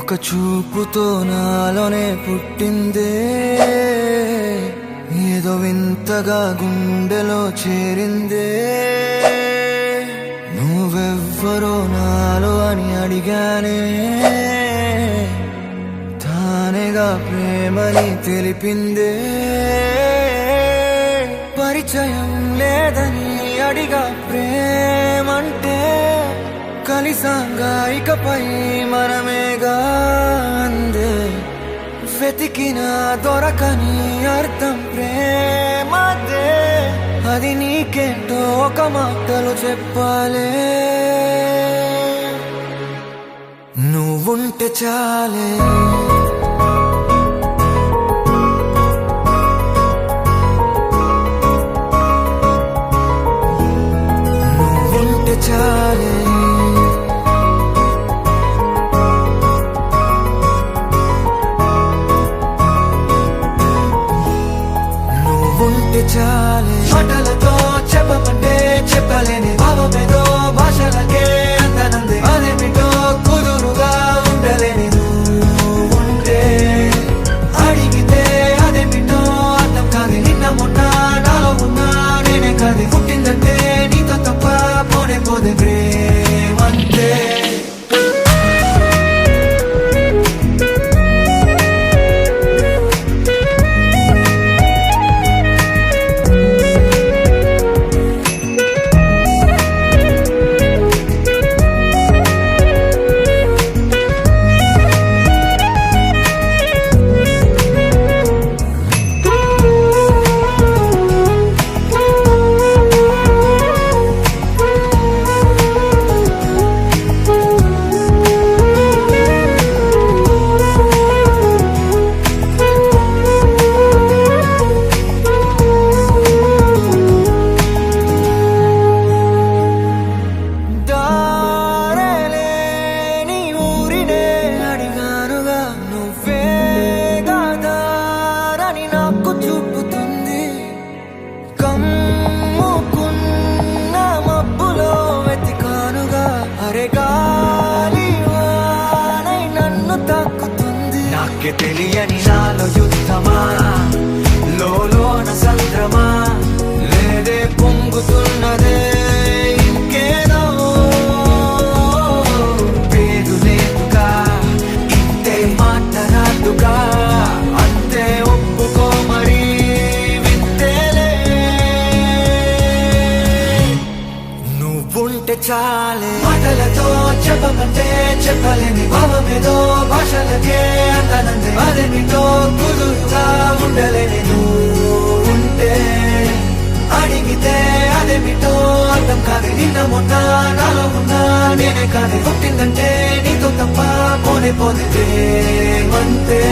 ఒక చూపుతో నాలోనే పుట్టిందే, ఏదో వింతగా గుండెలో చేరిందే. నువ్వెవ్వరో నాలో అని అడిగానే, తానేగా ప్రేమని తెలిపిందే. పరిచయం లేదని అడిగా ప్రేమంటే, కలిసాంగా ఇకపై మనమేగా అందే. వెతికిన దొరకని అర్థం ప్రేమదే, అది నీకేంటో ఒక మాటలు చెప్పాలే. నువ్వుంటే చాలే, నువ్వుంటే చాలే. నువ్వుంటే చాలే, మాటలతో చెప్పమంటే చెప్పలేని భావమేదో భాషలకే అందనందే. అదేమిటో కుదురుగా ఉండలేని నువ్వుంటే, అడిగితే అదేమిటో అర్థం కాదు. నిన్న మొన్న నాలో ఉన్నా నేనే కాదు. పుట్టిందంటే నీతో తప్ప పోనే పోదే ప్రేమంతే. చూపుతుంది కమ్ముకున్న మబ్బులో వెతికానుగా. అరే గాలి వానై నన్ను తాకుతుంది. నాకే తెలియని నాలో యుద్ధమా, లోన సంద్రమా, లేదే పొంగుతున్నదే ఇంకేదో. పేరు లేదుగా, ఇంతే మాట్లాడుగా, అంతే ఒప్పుకో మరి వింతేలే. నువ్వుంటే చాలే, మాటలతో చెప్పమంటే చెప్పలేని భావమేదో భాషలకే అందనందే. అదేమిటో కుదురుగా ఉండలేని నువ్వుంటే, అడిగితే అదేమిటో అర్థం కాదు. నిన్న మొన్న నాలో ఉన్నా నేనే కాదు. పుట్టిందంటే నీతో తప్ప పోనే పోదే ప్రేమంతే.